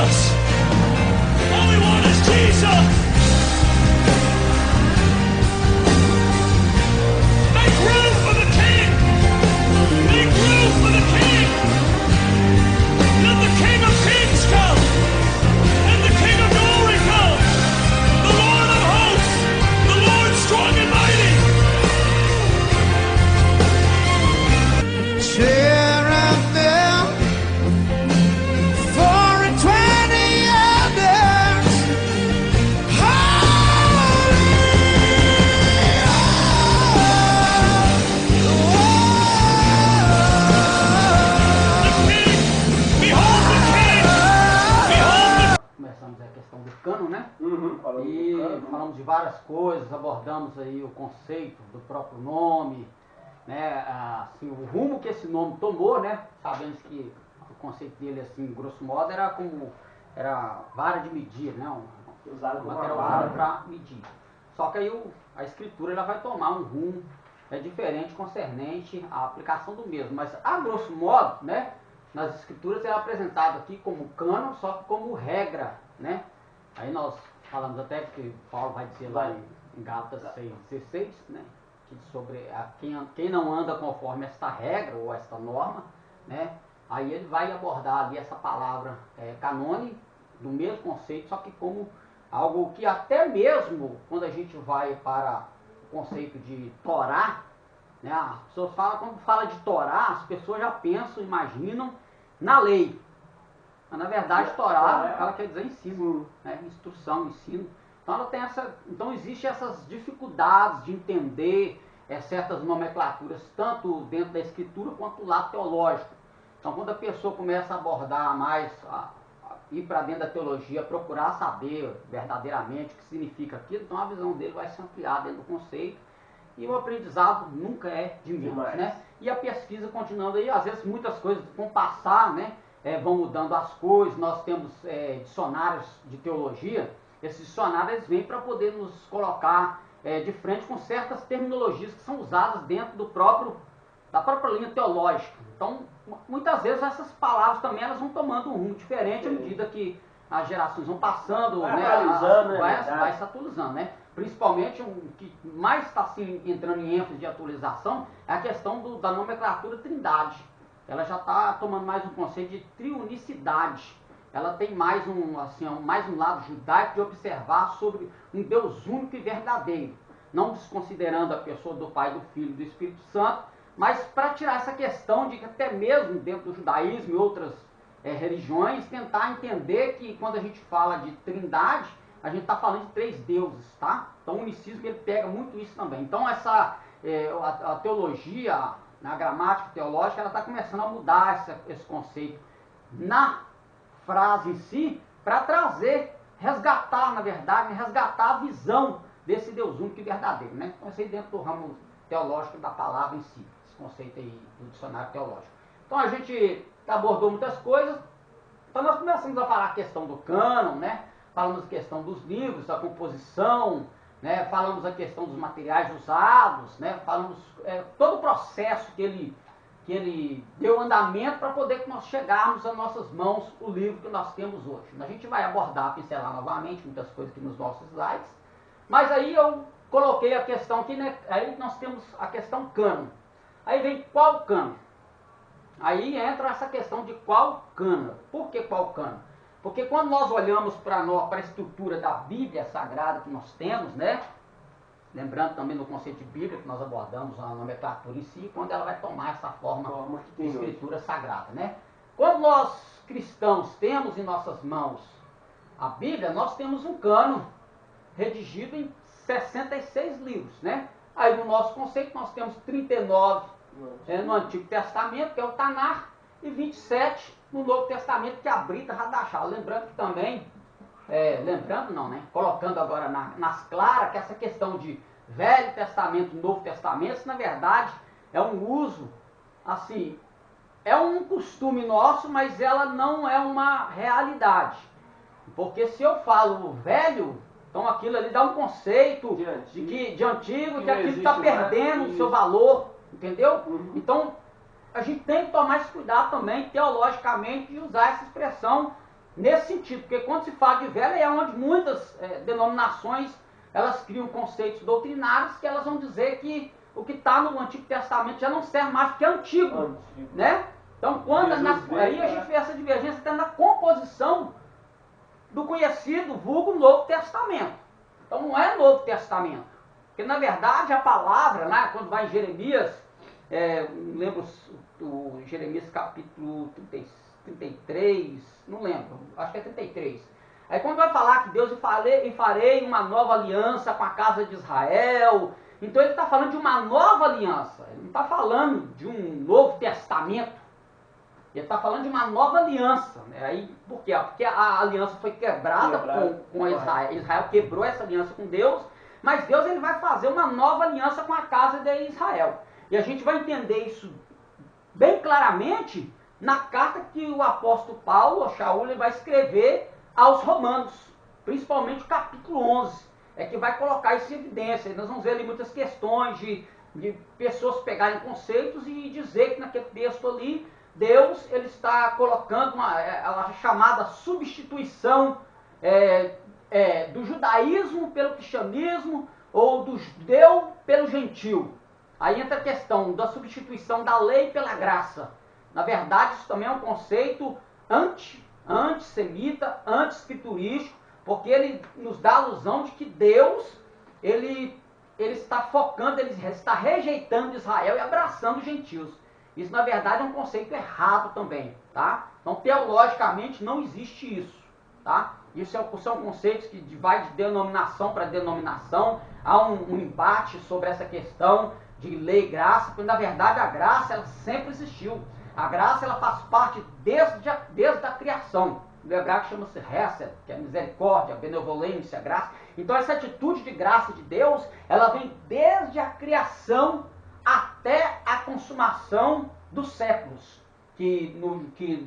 house. All we want is Jesus. Make room for the King. Make room for the King. Let the King of Kings come. And the King of Glory come. The Lord of hosts. The Lord strong and mighty. Cheer up there for a 20 others. Começamos a questão do cano, né? Falamos de várias coisas, abordamos aí o conceito do próprio nome, né? Assim, o rumo que esse nome tomou, né? Sabemos que o conceito dele, assim, grosso modo, era vara de medir, né? Um material usado para medir. Só que aí a escritura ela vai tomar um rumo diferente concernente à aplicação do mesmo. Mas, a grosso modo, né? Nas escrituras é apresentado aqui como cânon, só que como regra, né? Aí nós falamos até que Paulo vai dizer lá em Gálatas 6,16, né? Sobre quem não anda conforme esta regra ou esta norma, né? Aí ele vai abordar ali essa palavra canone, do mesmo conceito, só que como algo que até mesmo quando a gente vai para o conceito de Torá, né? As pessoas falam, quando fala de Torá, as pessoas já pensam, imaginam na lei. Mas na verdade Torá, ela quer dizer ensino, né? Instrução, ensino. Então existem essas dificuldades de entender certas nomenclaturas, tanto dentro da escritura quanto do lado teológico. Então quando a pessoa começa a abordar mais, ir para dentro da teologia, procurar saber verdadeiramente o que significa aquilo, então a visão dele vai se ampliar dentro do conceito. E o aprendizado nunca é de menos, né? E a pesquisa continuando aí, às vezes muitas coisas com o passar, né? Vão mudando as coisas, nós temos dicionários de teologia. Esses dicionários vêm para poder nos colocar de frente com certas terminologias que são usadas dentro da própria linha teológica. Então, muitas vezes essas palavras também elas vão tomando um rumo diferente à medida que as gerações vão passando, vai se atualizando, né? Principalmente o que mais está assim, entrando em ênfase de atualização é a questão da nomenclatura trindade. Ela já está tomando mais um conceito de triunicidade. Ela tem mais um lado judaico de observar sobre um Deus único e verdadeiro. Não desconsiderando a pessoa do Pai, do Filho e do Espírito Santo, mas para tirar essa questão de que até mesmo dentro do judaísmo e outras religiões, tentar entender que quando a gente fala de trindade, a gente está falando de 3 deuses, tá? Então o unicismo ele pega muito isso também. Então a teologia, a gramática teológica, ela está começando a mudar esse conceito na frase em si, para resgatar a visão desse Deus único e verdadeiro, né? Então isso aí dentro do ramo teológico da palavra em si, esse conceito aí do dicionário teológico. Então a gente abordou muitas coisas, então nós começamos a falar a questão do cânon, né? Falamos a questão dos livros, da composição, né? Falamos a questão dos materiais usados, né? Falamos todo o processo que ele deu andamento para poder que nós chegarmos às nossas mãos o livro que nós temos hoje. A gente vai abordar, pincelar novamente muitas coisas aqui nos nossos slides, mas aí eu coloquei a questão aqui, né? Aí nós temos a questão cânon. Aí vem qual cânon? Aí entra essa questão de qual cânon. Por que qual cânon? Porque quando nós olhamos para a estrutura da Bíblia Sagrada que nós temos, né? Lembrando também no conceito de Bíblia, que nós abordamos a nomenclatura em si, quando ela vai tomar essa forma de escritura sagrada, né? Quando nós cristãos temos em nossas mãos a Bíblia, nós temos um cânon redigido em 66 livros, né? Aí no nosso conceito nós temos 39 no Antigo Testamento, que é o Tanar, e 27 no Novo Testamento, que é a Brita Hadashah. Lembrando que também, colocando agora nas claras, que essa questão de Velho Testamento e Novo Testamento, isso, na verdade, é um uso, assim, é um costume nosso, mas ela não é uma realidade. Porque se eu falo velho, então aquilo ali dá um conceito de antigo, que aquilo está perdendo o seu valor, entendeu? Então, a gente tem que tomar esse cuidado também, teologicamente, de usar essa expressão nesse sentido, porque quando se fala de velho é onde muitas denominações elas criam conceitos doutrinários que elas vão dizer que o que está no Antigo Testamento já não serve mais porque é antigo. Né? Então, quando aí a gente vê essa divergência até na composição do conhecido vulgo Novo Testamento. Então, não é Novo Testamento. Porque, na verdade, a palavra, né, quando vai em Jeremias, lembro o Jeremias capítulo 33, não lembro, acho que é 33. Aí quando vai falar que Deus e farei uma nova aliança com a casa de Israel, então ele está falando de uma nova aliança, ele não está falando de um novo testamento, ele está falando de uma nova aliança. Né? Aí, por quê? Porque a aliança foi quebrada com Israel, Israel quebrou essa aliança com Deus, mas Deus ele vai fazer uma nova aliança com a casa de Israel. E a gente vai entender isso bem claramente na carta que o apóstolo Paulo, o Shaul, ele vai escrever aos Romanos, principalmente o capítulo 11, que vai colocar isso em evidência. E nós vamos ver ali muitas questões de pessoas pegarem conceitos e dizer que naquele texto ali, Deus ele está colocando a chamada substituição do judaísmo pelo cristianismo ou do judeu pelo gentil. Aí entra a questão da substituição da lei pela graça. Na verdade, isso também é um conceito antissemita, anti-escriturístico, porque ele nos dá a alusão de que Deus ele está focando, ele está rejeitando Israel e abraçando os gentios. Isso, na verdade, é um conceito errado também. Tá? Então, teologicamente, não existe isso. Tá? Isso são conceitos que vai de denominação para denominação. Há um embate sobre essa questão de lei e graça, porque na verdade a graça ela sempre existiu. A graça ela faz parte desde a criação. No hebraico chama-se hesed, que é misericórdia, benevolência, graça. Então essa atitude de graça de Deus, ela vem desde a criação até a consumação dos séculos, que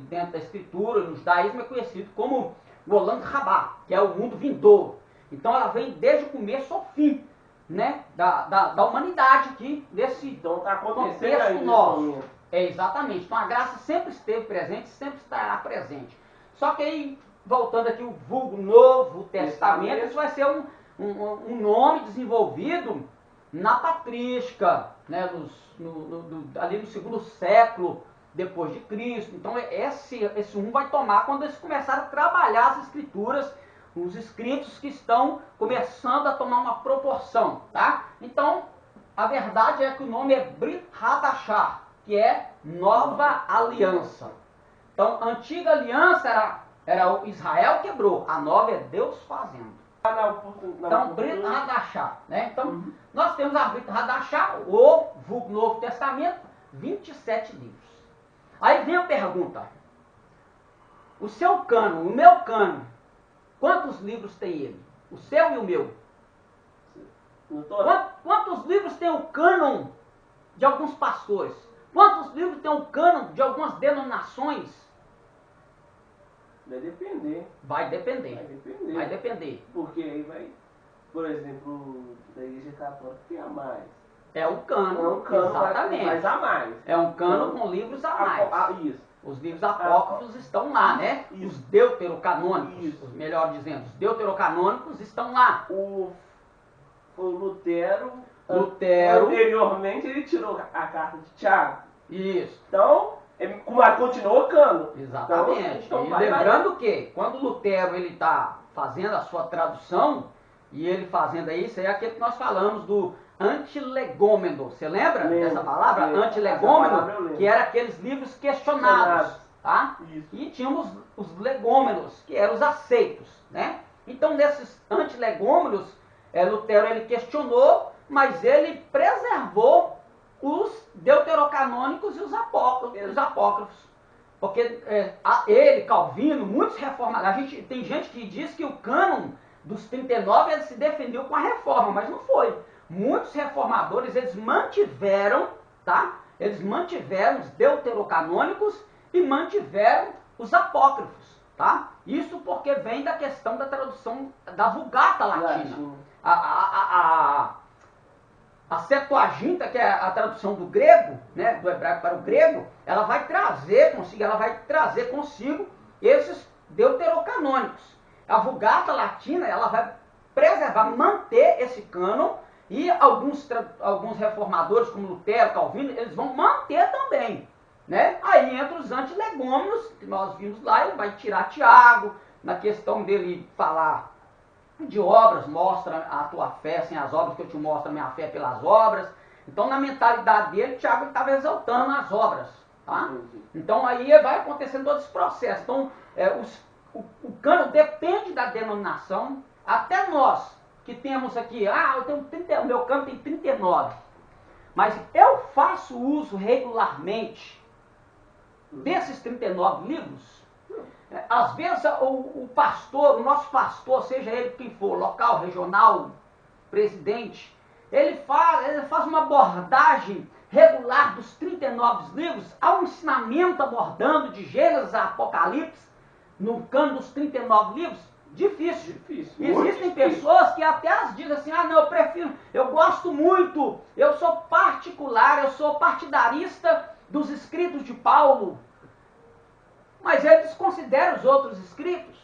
dentro da escritura, no judaísmo é conhecido como o Olam Rabá, que é o mundo vindouro. Então ela vem desde o começo ao fim, né, da humanidade aqui, desse contexto nosso. Exatamente. Então a graça sempre esteve presente, sempre estará presente. Só que aí, voltando aqui, o vulgo Novo Testamento, isso vai ser um nome desenvolvido na patrística, né, ali no segundo século depois de Cristo. Então esse rumo vai tomar quando eles começarem a trabalhar as escrituras, os escritos que estão começando a tomar uma proporção, tá? Então, a verdade é que o nome é Brit Hadashah, que é Nova Aliança. Então, a antiga aliança era o Israel quebrou, a nova é Deus fazendo. Então, Brit Hadashah, né? Então, nós temos a Brit Hadashah, o vulgo Novo Testamento, 27 livros. Aí vem a pergunta, o seu cânon, o meu cânon, quantos livros tem ele? O seu e o meu? Quantos livros tem o cânon de alguns pastores? Quantos livros tem o cânon de algumas denominações? Vai depender. Vai depender. Porque aí vai, por exemplo, da Igreja Católica tem a mais. É o cânon, exatamente. Mas a mais. É um cânon com livros a mais. Isso. Os livros apócrifos estão lá, né? Isso. Os deuterocanônicos, Isso. melhor dizendo, os deuterocanônicos estão lá. O Lutero, anteriormente, ele tirou a carta de Tiago. Isso. Então, mas continuou cano. Exatamente. Então, e lembrando que, quando Lutero está fazendo a sua tradução, e ele fazendo isso aí é aquele que nós falamos do antilegômeno. Você lembra dessa palavra? Antilegômeno, que era aqueles livros questionados. Tá? E tínhamos os legômenos, que eram os aceitos. Né? Então, nesses antilegômenos, Lutero ele questionou, mas ele preservou os deuterocanônicos e os apócrifos. Porque ele, Calvino, muitos reformadores, tem gente que diz que o cânon dos 39 ele se defendeu com a reforma, mas não foi. Muitos reformadores, eles mantiveram, tá? Eles mantiveram os deuterocanônicos e mantiveram os apócrifos, tá? Isso porque vem da questão da tradução da Vulgata Latina. A Septuaginta, que é a tradução do grego, né, do hebraico para o grego, ela vai trazer consigo esses deuterocanônicos. A Vulgata Latina, ela vai preservar, manter esse cânon, e alguns reformadores, como Lutero, Calvino, eles vão manter também. Né? Aí entra os antilegômenos, que nós vimos lá, ele vai tirar Tiago, na questão dele falar de obras, mostra a tua fé sem as obras, que eu te mostro a minha fé pelas obras. Então, na mentalidade dele, Tiago estava exaltando as obras. Tá? Então, aí vai acontecendo todo esse processo. Então, o cânon depende da denominação. Até nós, que temos aqui, eu tenho o meu cânon tem 39. Mas eu faço uso regularmente desses 39 livros. Às vezes o pastor, o nosso pastor, seja ele quem for, local, regional, presidente, ele faz uma abordagem regular dos 39 livros, há um ensinamento abordando de Gênesis a Apocalipse, no cânon dos 39 livros, difícil. Existem pessoas que até as dizem assim, não, eu prefiro, eu gosto muito, eu sou particular, eu sou partidarista dos escritos de Paulo, mas ele desconsidera os outros escritos,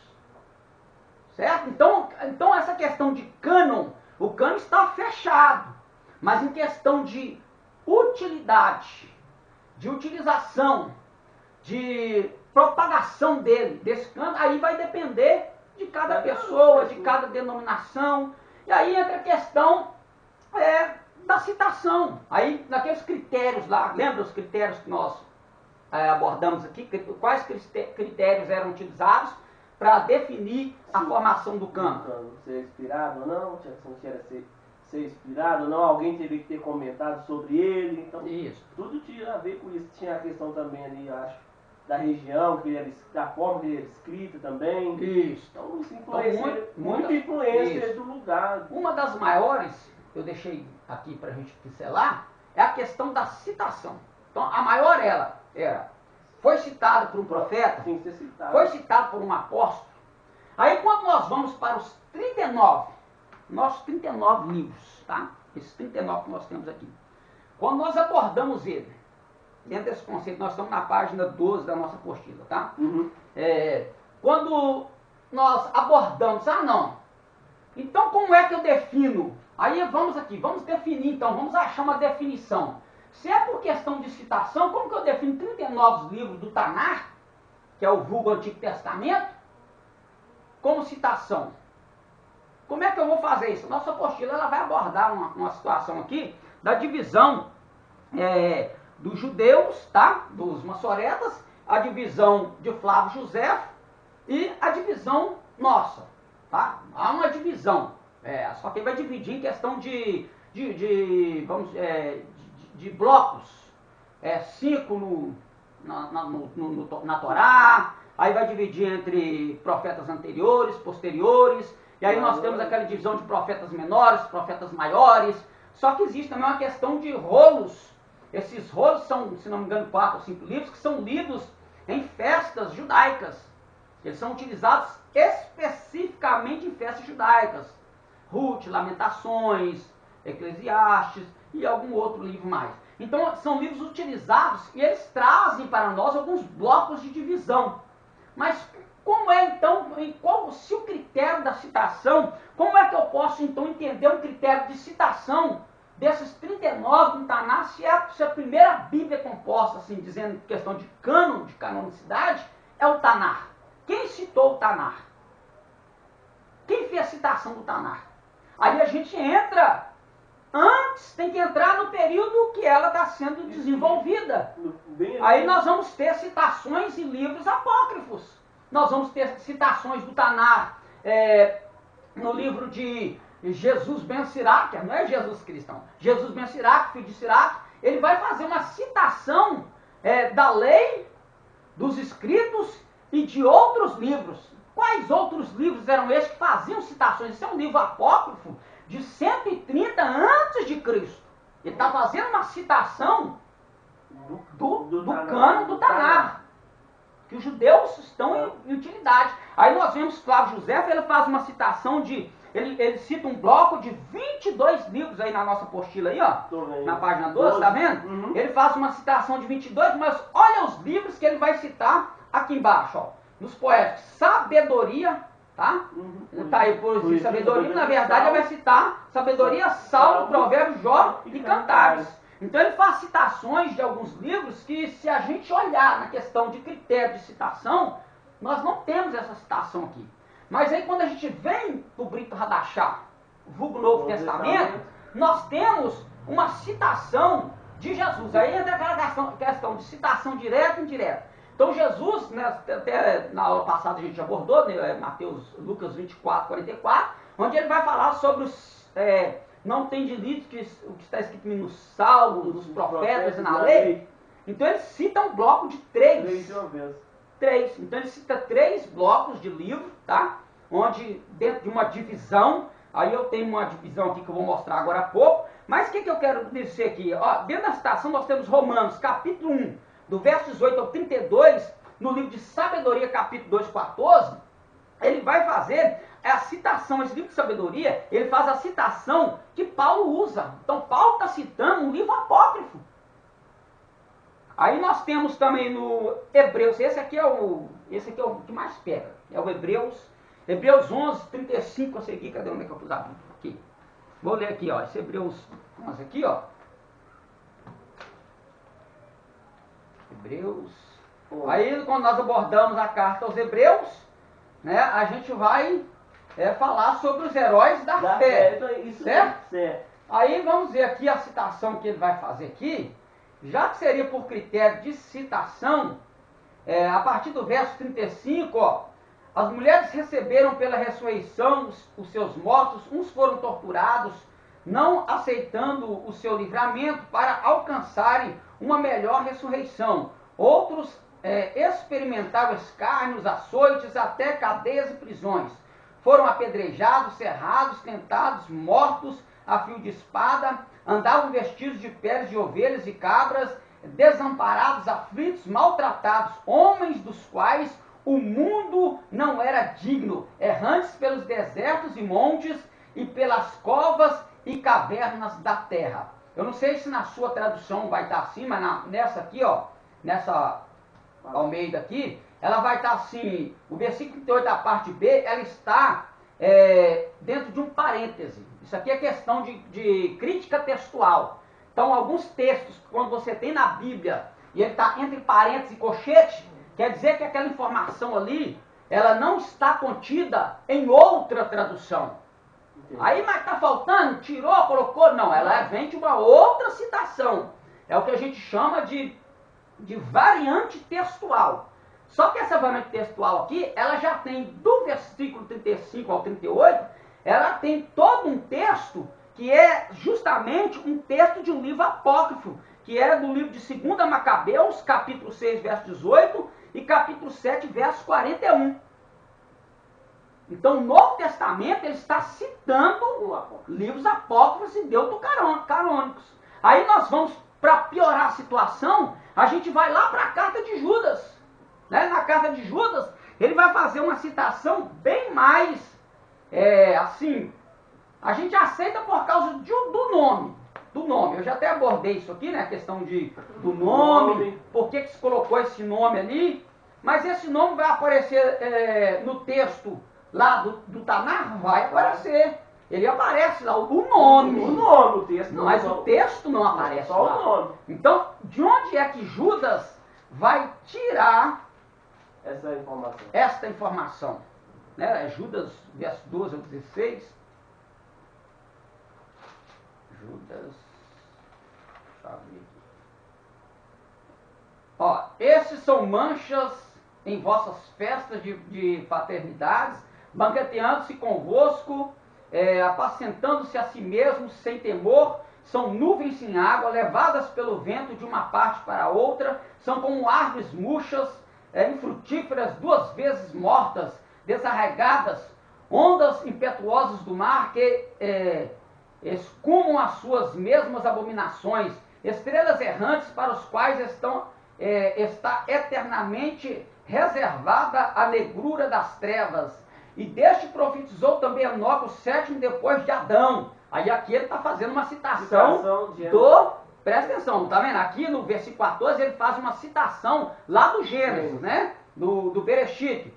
certo? Então essa questão de cânon, o cânon está fechado, mas em questão de utilidade, de utilização, de propagação desse cânon, aí vai depender de cada pessoa, de cada denominação, e aí entra a questão da citação, aí naqueles critérios lá, lembra os critérios que nós abordamos aqui, quais critérios eram utilizados para definir a formação do cânon? Ser inspirado ou não, tinha ser inspirado ou não, alguém teve que ter comentado sobre ele, então isso. Tudo tinha a ver com isso. Tinha a questão também ali, eu acho, da região, da forma que ele era escrito também. Isso. Então isso influencia, muita influência isso. do lugar. Uma das maiores, eu deixei aqui para a gente pincelar, é a questão da citação. Então a maior foi citado por um profeta, Tem que ser citado. foi citado por um apóstolo. Aí quando nós vamos para os 39, nossos 39 livros, tá? Esses 39 que nós temos aqui. Quando nós abordamos ele, dentro desse conceito, nós estamos na página 12 da nossa apostila, tá? Uhum. Quando nós abordamos, então como é que eu defino? Aí vamos definir então, vamos achar uma definição. Se é por questão de citação, como que eu defino 39 livros do Tanar, que é o vulgo Antigo Testamento, como citação? Como é que eu vou fazer isso? Nossa apostila ela vai abordar uma situação aqui da divisão dos judeus, tá? Dos maçoretas, a divisão de Flávio José e a divisão nossa. Tá? Há uma divisão, só que ele vai dividir em questão de blocos, 5 na Torá, aí vai dividir entre profetas anteriores, posteriores, e aí nós temos aquela divisão de profetas menores, profetas maiores, só que existe também uma questão de rolos. Esses rolos são, se não me engano, 4 ou 5 livros que são lidos em festas judaicas. Eles são utilizados especificamente em festas judaicas. Ruth, Lamentações, Eclesiastes e algum outro livro mais. Então são livros utilizados e eles trazem para nós alguns blocos de divisão. Mas como é então, se o critério da citação, como é que eu posso então entender um critério de citação desses 39 do Tanar, se a primeira Bíblia composta, assim, dizendo questão de cânon, de canonicidade, é o Tanar? Quem citou o Tanar? Quem fez a citação do Tanar? Aí a gente entra, tem que entrar no período que ela está sendo desenvolvida. Aí nós vamos ter citações em livros apócrifos. Nós vamos ter citações do Tanar no livro de Jesus ben Sirac, não é Jesus cristão, Jesus ben Sirac, filho de Sirac, ele vai fazer uma citação da lei, dos escritos e de outros livros. Quais outros livros eram esses que faziam citações? Esse é um livro apócrifo de 130 a.C. Ele está fazendo uma citação do cânon do Tanar, que os judeus estão em utilidade. Aí nós vemos Flávio José, ele faz uma citação ele cita um bloco de 22 livros aí na nossa apostila aí, na página 12, tá vendo? Uhum. Ele faz uma citação de 22, mas olha os livros que ele vai citar aqui embaixo, nos poéticos, sabedoria, tá? Tá aí por isso, sabedoria, na verdade ele vai citar sabedoria, salmo, provérbio, Jó e cantares. Então ele faz citações de alguns livros que, se a gente olhar na questão de critério de citação, nós não temos essa citação aqui. Mas aí quando a gente vem para o Brito Hadachá, vulgo Novo Testamento, nós temos uma citação de Jesus. Aí entra aquela questão de citação direta e indireta. Então Jesus, né, até na aula passada a gente abordou, né, Lucas 24, 44, onde ele vai falar sobre os... não tem delito o que está escrito nos salmos, nos profetas e na lei. Então ele cita um bloco de três. Então ele cita 3 blocos de livro, tá? Onde dentro de uma divisão, aí eu tenho uma divisão aqui que eu vou mostrar agora há pouco, mas o que eu quero dizer aqui? Ó, dentro da citação nós temos Romanos, capítulo 1, do verso 18 ao 32, no livro de Sabedoria, capítulo 2, 14, ele vai fazer a citação, esse livro de sabedoria, ele faz a citação que Paulo usa. Então Paulo está citando um livro apócrifo. Aí nós temos também no Hebreus, esse aqui é o que mais pega, é o Hebreus 11, 35, eu sei aqui, cadê onde é que eu pus a Bíblia? Aqui. Vou ler aqui, ó, esse Hebreus 11 aqui, ó. Hebreus. Aí quando nós abordamos a carta aos Hebreus, né, a gente vai falar sobre os heróis da fé. Então, isso certo? Certo. Aí vamos ver aqui a citação que ele vai fazer aqui. Já que seria por critério de citação, a partir do verso 35, ó, as mulheres receberam pela ressurreição os seus mortos, uns foram torturados, não aceitando o seu livramento para alcançarem uma melhor ressurreição. Outros experimentaram escárnios, açoites, até cadeias e prisões. Foram apedrejados, serrados, tentados, mortos a fio de espada, andavam vestidos de peles de ovelhas e cabras, desamparados, aflitos, maltratados, homens dos quais o mundo não era digno, errantes pelos desertos e montes e pelas covas e cavernas da terra. Eu não sei se na sua tradução vai estar assim, mas nessa aqui, ó, nessa Almeida aqui, ela vai estar assim, o versículo 38 da parte B, ela está dentro de um parêntese. Isso aqui é questão de crítica textual. Então, alguns textos, quando você tem na Bíblia, e ele está entre parênteses e colchete, quer dizer que aquela informação ali, ela não está contida em outra tradução. Entendi. Aí, mas está faltando? Tirou, colocou? Não, ela vem de uma outra citação. É o que a gente chama de variante textual. Só que essa variante textual aqui, ela já tem do versículo 35 ao 38, ela tem todo um texto que é justamente um texto de um livro apócrifo, que é do livro de 2 Macabeus, capítulo 6, verso 18, e capítulo 7, verso 41. Então, o Novo Testamento, ele está citando livros apócrifos e deuterocanônicos. Aí nós vamos, para piorar a situação, a gente vai lá para a carta de Judas. Né? Na carta de Judas, ele vai fazer uma citação bem mais, assim, a gente aceita por causa do nome. Eu já até abordei isso aqui, né? A questão do nome, por que se colocou esse nome ali. Mas esse nome vai aparecer no texto lá do Tanar? Vai aparecer. Ele aparece lá, o nome. O texto não. Mas o texto não aparece só lá. O nome. Então, de onde é que Judas vai tirar esta informação? Né? Judas, verso 12 ao 16. Judas, deixa eu abrir aqui. Ó, esses são manchas em vossas festas de paternidades, banqueteando-se convosco, apacentando-se a si mesmos sem temor, são nuvens sem água, levadas pelo vento de uma parte para outra, são como árvores murchas, infrutíferas, 2 vezes mortas, desarraigadas, ondas impetuosas do mar que escumam as suas mesmas abominações, estrelas errantes para os quais está eternamente reservada a negrura das trevas. E deste profetizou também Enoque, o 7º depois de Adão. Aí aqui ele está fazendo uma citação presta atenção, tá vendo? Aqui no versículo 14 ele faz uma citação lá do Gênesis, né? do Bereshit,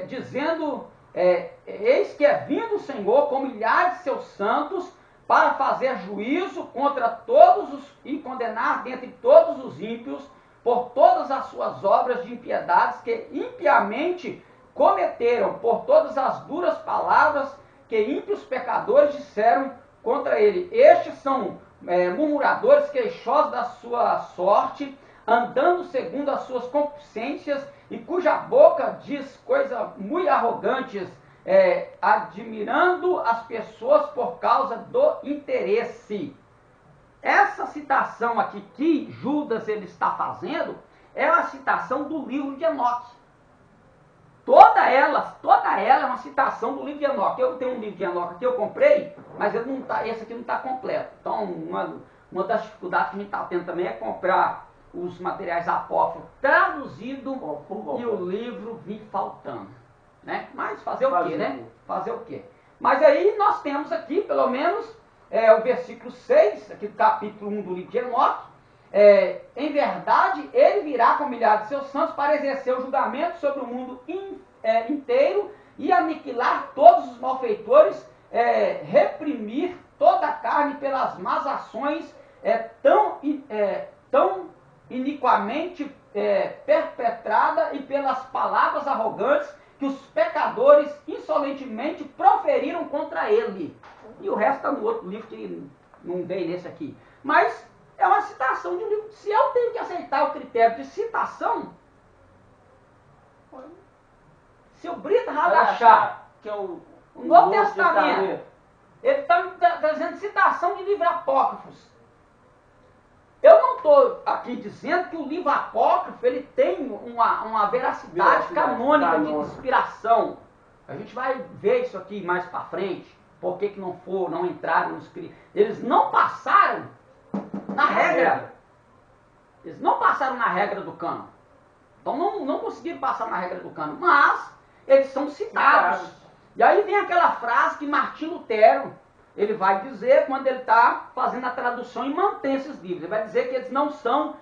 dizendo, eis que é vindo o Senhor com milhares de seus santos para fazer juízo contra todos e condenar dentre todos os ímpios por todas as suas obras de impiedades que impiamente cometeram, por todas as duras palavras que ímpios pecadores disseram contra ele. Estes são murmuradores, queixosos da sua sorte, andando segundo as suas concupiscências, e cuja boca diz coisas muito arrogantes, admirando as pessoas por causa do interesse. Essa citação aqui que Judas ele está fazendo é uma citação do livro de Enoque. Toda ela é uma citação do livro de Enoque. Eu tenho um livro de Enoque que eu comprei, mas ele não tá, esse aqui não está completo. Então, uma das dificuldades que a gente está tendo também é comprar os materiais apócrifos traduzido e o livro vir faltando. Né? Mas fazer o quê, né? Fazer o quê? Mas aí nós temos aqui, pelo menos, o versículo 6, aqui do capítulo 1 do livro de Enoque. Em verdade, ele virá com milhares de seus santos para exercer o julgamento sobre o mundo inteiro e aniquilar todos os malfeitores, reprimir toda a carne pelas más ações tão iniquamente perpetrada e pelas palavras arrogantes que os pecadores insolentemente proferiram contra ele. E o resto está no outro livro que não veio nesse aqui. Mas é uma citação de um livro. Se eu tenho que aceitar o critério de citação, se o Brito Hadachá, que é o Novo Testamento, ele está trazendo citação de livros apócrifos. Eu não estou aqui dizendo que o livro apócrifo ele tem uma veracidade canônica de inspiração. A gente vai ver isso aqui mais para frente. Por que não entraram nos escritos? Eles não passaram na regra. Eles não passaram na regra do cânon. Então não conseguiram passar na regra do cânon. Mas eles são citados. E aí vem aquela frase que Martim Lutero ele vai dizer quando ele está fazendo a tradução e mantém esses livros. Ele vai dizer que eles não são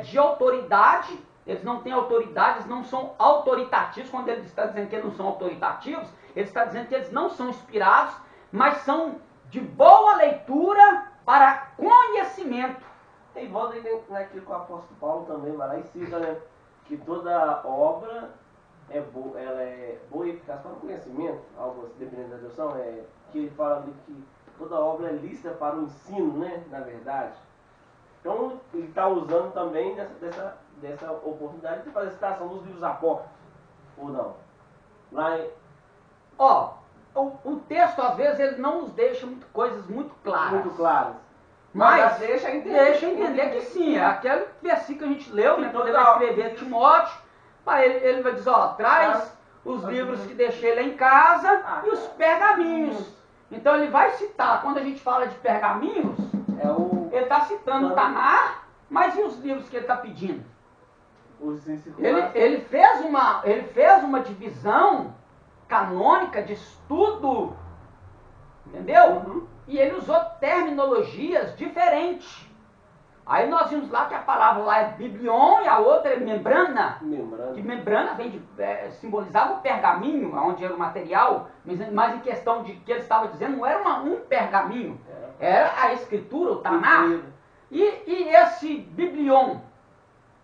de autoridade, eles não têm autoridade, eles não são autoritativos. Quando ele está dizendo que eles não são autoritativos, ele está dizendo que eles não são inspirados, mas são de boa leitura para conhecimento. E volta naquilo que o apóstolo Paulo também vai lá e cita, né? Que toda obra ela é boa e eficaz para o conhecimento, algo assim, dependendo da tradução, que ele fala de que toda obra é lícita para o ensino, né? Na verdade. Então, ele está usando também dessa oportunidade de fazer citação dos livros apócrifos, ou não? Lá em... O texto, às vezes, ele não nos deixa coisas muito claras. Muito claras. Mas deixa entender que sim. É aquele versículo que a gente leu, né, quando ele vai escrever Timóteo, ele vai dizer, traz os livros que deixei lá em casa e os pergaminhos. Então ele vai citar, quando a gente fala de pergaminhos, ele está citando o Tanar, mas e os livros que ele está pedindo? Ele fez uma divisão canônica de estudo, entendeu? E ele usou terminologias diferentes. Aí nós vimos lá que a palavra lá é biblion e a outra é membrana. Que membrana vem de simbolizava o pergaminho, onde era o material, mas em questão de que ele estava dizendo, não era um pergaminho, era a escritura, o Tanar. E esse biblion,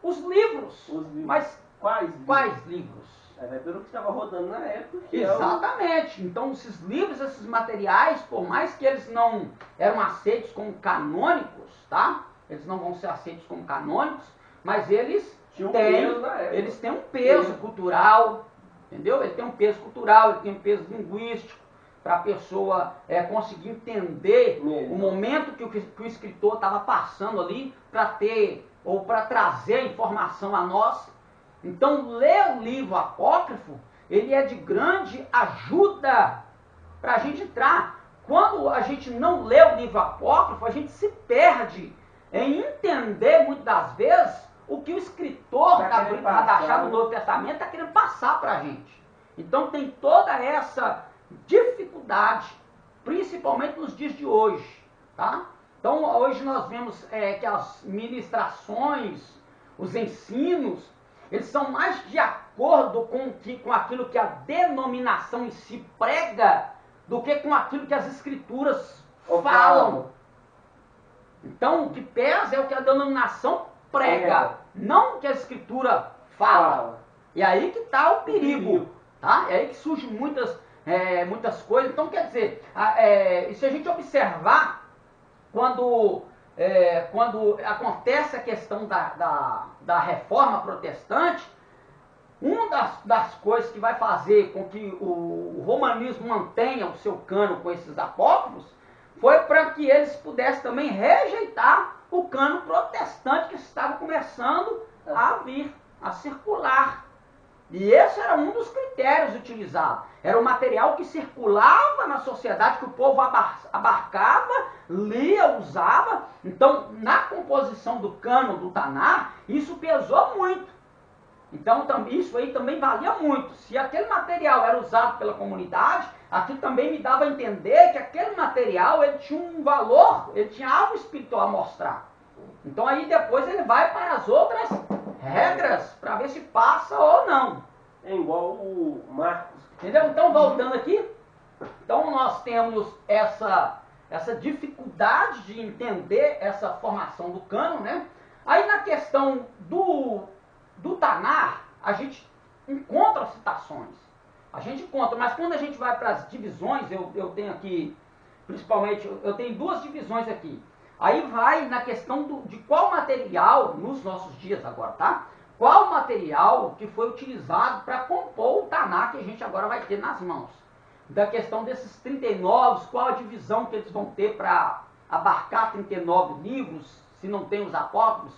os livros. Mas quais livros? Pelo que estava rodando na época. Exatamente. Então esses livros, esses materiais, por mais que eles não eram aceitos como canônicos, tá? Eles não vão ser aceitos como canônicos, mas eles têm um peso cultural, entendeu? Ele tem um peso cultural, ele tem um peso linguístico, para a pessoa conseguir entender o momento que o escritor estava passando ali, para ter, ou para trazer informação a nós. Então, ler o livro apócrifo, ele é de grande ajuda para a gente entrar. Quando a gente não lê o livro apócrifo, a gente se perde em entender, muitas das vezes, o que o escritor da Bíblia Hadachá do Novo Testamento está querendo passar para a gente. Então, tem toda essa dificuldade, principalmente nos dias de hoje. Tá? Então, hoje nós vemos que as ministrações, os ensinos, eles são mais de acordo com aquilo que a denominação em si prega do que com aquilo que as escrituras falam. Então, o que pesa é o que a denominação prega, não o que a escritura fala. E aí que está o perigo, tá? É aí que surgem muitas coisas. Então, quer dizer, e se a gente observar, quando acontece a questão da reforma protestante, uma das coisas que vai fazer com que o romanismo mantenha o seu cano com esses apócrifos foi para que eles pudessem também rejeitar o cano protestante que estava começando a vir, a circular. E esse era um dos critérios utilizados. Era um material que circulava na sociedade, que o povo abarcava, lia, usava. Então, na composição do cânon do Taná, isso pesou muito. Então, isso aí também valia muito. Se aquele material era usado pela comunidade, aquilo também me dava a entender que aquele material ele tinha um valor, ele tinha algo espiritual a mostrar. Então, aí depois ele vai para as outras regras, para ver se passa ou não. É igual o Marcos. Entendeu? Então, voltando aqui, então nós temos essa dificuldade de entender essa formação do cânon, né? Aí na questão do Taná, a gente encontra citações. A gente encontra, mas quando a gente vai para as divisões, eu tenho aqui, principalmente, eu tenho duas divisões aqui. Aí vai na questão de qual material, nos nossos dias agora, tá? Qual material que foi utilizado para compor o Taná que a gente agora vai ter nas mãos. Da questão desses 39, qual a divisão que eles vão ter para abarcar 39 livros, se não tem os apócrifos.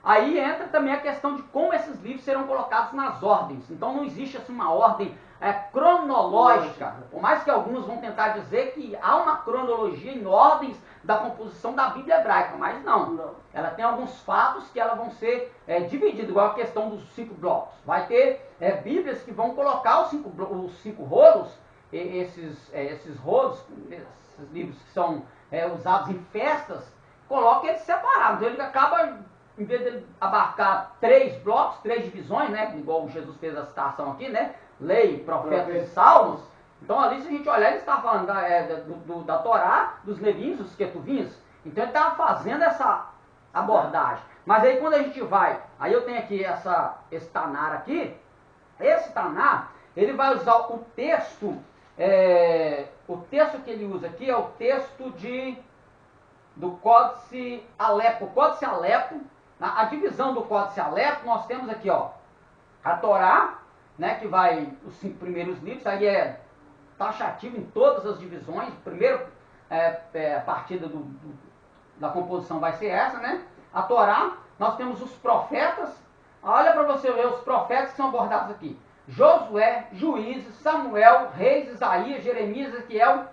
Aí entra também a questão de como esses livros serão colocados nas ordens. Então não existe assim uma ordem cronológica. Por mais que alguns vão tentar dizer que há uma cronologia em ordens da composição da Bíblia hebraica, mas não. Ela tem alguns fatos que elas vão ser divididos, igual a questão dos 5 blocos. Vai ter Bíblias que vão colocar os 5 rolos, esses rolos, esses livros que são usados em festas, coloca eles separados. Então ele acaba, em vez de abarcar 3 blocos, 3 divisões, né, igual Jesus fez a citação aqui, né, lei, profetas e salmos. Então ali, se a gente olhar, ele está falando da Torá, dos levíns, dos quetuvinhos. Então ele estava fazendo essa abordagem. Mas aí quando a gente vai, aí eu tenho aqui esse Taná aqui, esse Taná, ele vai usar o texto que ele usa aqui é o texto do Códice Alepo. O Códice Alepo, a divisão do Códice Alepo, nós temos aqui, ó, a Torá, né, que vai os 5 primeiros livros, aí é taxativo em todas as divisões. Primeiro, a partida da composição vai ser essa, né? A Torá, nós temos os profetas. Olha para você ver os profetas que são abordados aqui. Josué, Juízes, Samuel, Reis, Isaías, Jeremias, Ezequiel.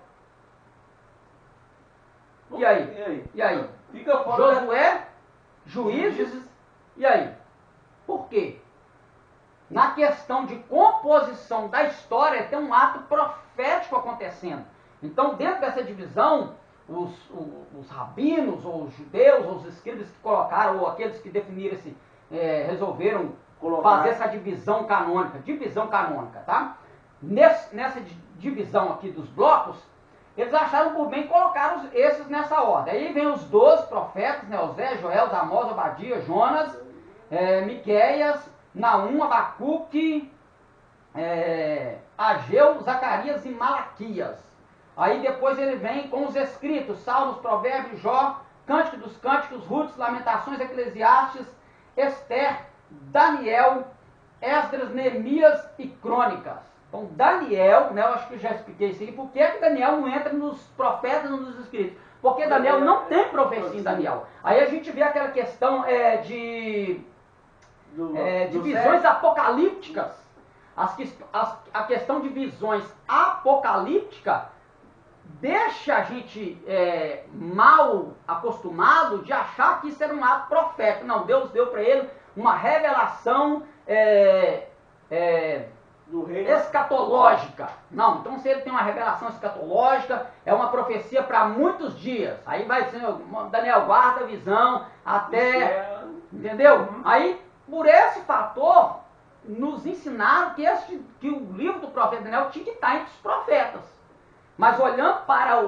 E aí? Fica fora Josué, Juízes, e aí? Por quê? Na questão de composição da história, tem um ato profético acontecendo. Então, dentro dessa divisão, os rabinos, ou os judeus, ou os escribas que colocaram, ou aqueles que definiram resolveram fazer essa divisão canônica, tá? Nessa divisão aqui dos blocos, eles acharam por bem colocar esses nessa ordem. Aí vem os 12 profetas, né? Osé, Joel, Amós, Obadias, Jonas, Miqueias, Naum, Abacuque, Ageu, Zacarias e Malaquias. Aí depois ele vem com os escritos, Salmos, Provérbios, Jó, Cântico dos Cânticos, Ruth, Lamentações, Eclesiastes, Esther, Daniel, Esdras, Neemias e Crônicas. Então Daniel, né, eu acho que eu já expliquei isso aí, por que Daniel não entra nos profetas e nos escritos? Porque Daniel não tem profecia em Daniel. Aí a gente vê aquela questão de visões apocalípticas. A questão de visões apocalípticas deixa a gente mal acostumado de achar que isso era um ato profético. Não, Deus deu para ele uma revelação escatológica. Não, então se ele tem uma revelação escatológica, é uma profecia para muitos dias. Aí vai dizer, Daniel, guarda a visão até... Entendeu? Aí, por esse fator, nos ensinaram que o livro do profeta Daniel tinha que estar entre os profetas. Mas olhando para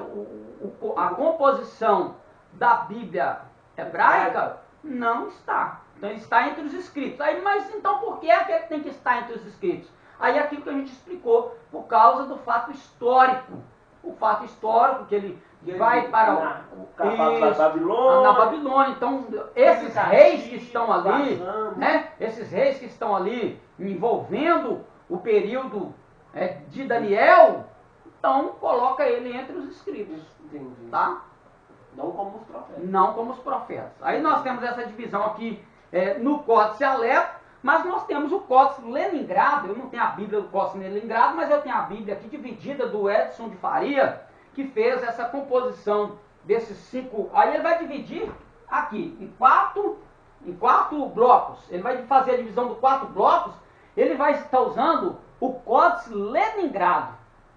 a composição da Bíblia hebraica, não está. Então ele está entre os escritos. Aí, mas então por que é que ele tem que estar entre os escritos? Aí é aquilo que a gente explicou, por causa do fato histórico. O fato histórico que ele vai para na Babilônia. Então, esses reis que estão ali, né, esses reis que estão ali envolvendo o período de Daniel, então coloca ele entre os escritos. Entendi. Tá? Não como os profetas. Não como os profetas. Aí nós temos essa divisão aqui no Códice Alepo, mas nós temos o Códice Leningrado. Eu não tenho a Bíblia do Códice Leningrado, mas eu tenho a Bíblia aqui dividida do Edson de Faria, que fez essa composição desses 5. Aí ele vai dividir aqui em quatro blocos. Ele vai fazer a divisão dos 4 blocos. Ele vai estar usando o Códice Leningrado.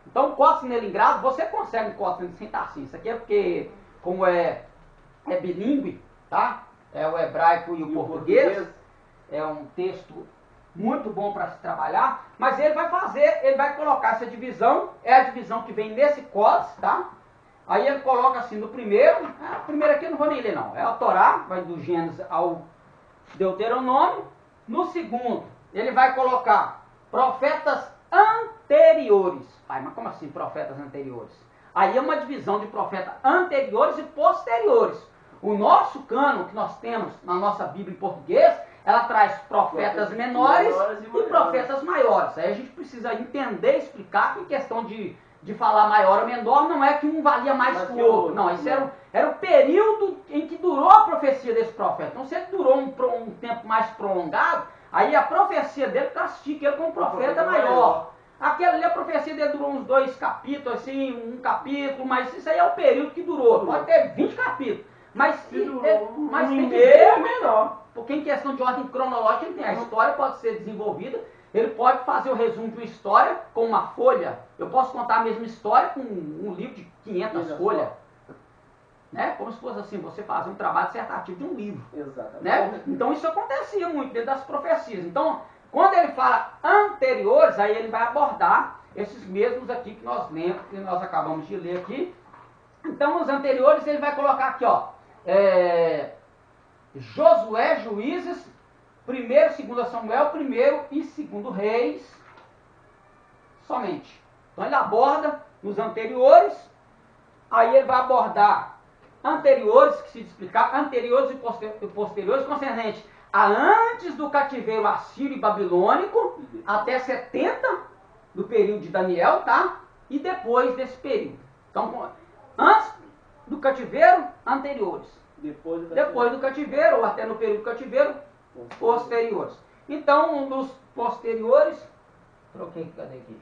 Então o Códice Leningrado, você consegue o Códice sem assim. Isso aqui é porque, como é bilíngue, tá? É o hebraico e o português. É um texto muito bom para se trabalhar, mas ele vai colocar essa divisão, é a divisão que vem nesse códice, tá? Aí ele coloca assim no primeiro, aqui eu não vou nem ler não, é a Torá, vai do Gênesis ao Deuteronômio. No segundo, ele vai colocar profetas anteriores. Pai, mas como assim profetas anteriores? Aí é uma divisão de profetas anteriores e posteriores. O nosso cano que nós temos na nossa Bíblia em português, ela traz profetas menores e profetas maiores. Aí a gente precisa entender, explicar que em questão de falar maior ou menor, não é que um valia mais que o outro. Não, isso era o período em que durou a profecia desse profeta. Então se ele durou um tempo mais prolongado, aí a profecia dele classifica ele como profeta maior. Aquela ali, a profecia dele durou uns 2 capítulos, assim, um capítulo, mas isso aí é o período que durou. Pode ter 20 capítulos. Mas tem que ver é menor. Porque em questão de ordem cronológica, ele tem. A história pode ser desenvolvida, ele pode fazer o resumo de uma história com uma folha. Eu posso contar a mesma história com um livro de 500 folhas. Né? Como se fosse assim, você fazer um trabalho dissertativo de um livro. Exatamente. Né? Então isso acontecia muito dentro das profecias. Então, quando ele fala anteriores, aí ele vai abordar esses mesmos aqui que nós lemos, que nós acabamos de ler aqui. Então, os anteriores ele vai colocar aqui, ó. Josué, Juízes, 1º, 2 Samuel, 1º e 2 Reis, somente. Então ele aborda nos anteriores, aí ele vai abordar anteriores, que se explicar, anteriores e posteriores, concernente a antes do cativeiro assírio e babilônico, até 70 do período de Daniel, tá? E depois desse período. Então, antes do cativeiro, anteriores. Depois do cativeiro, ou até no período do cativeiro, posteriores. Então, nos posteriores, troquei, cadê aqui?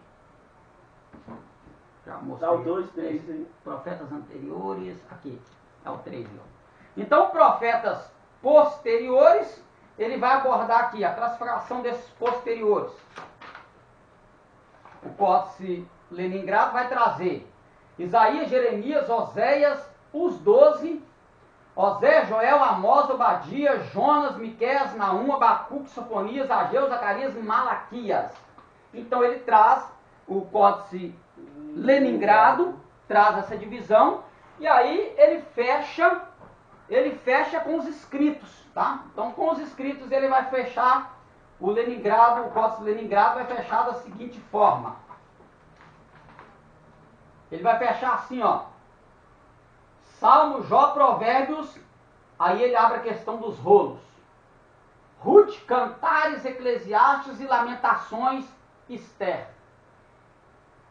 Já mostrei. Dá o 2, 3 aí. Profetas anteriores, aqui, é o 3. Então, profetas posteriores, ele vai abordar aqui a classificação desses posteriores. O Códice Leningrado vai trazer Isaías, Jeremias, Oséias, os 12, Osé, Joel, Amós, Obadias, Jonas, Miqueias, Naum, Abacuque, Sofonias, Ageu, Zacarias e Malaquias. Então ele traz o Códice Leningrado, traz essa divisão, e aí ele fecha com os escritos, tá? Então com os escritos ele vai fechar o Leningrado, o Códice Leningrado vai fechar da seguinte forma. Ele vai fechar assim, ó. Salmo, Jó, Provérbios, aí ele abre a questão dos rolos. Ruth, Cantares, Eclesiastes e Lamentações, Esther.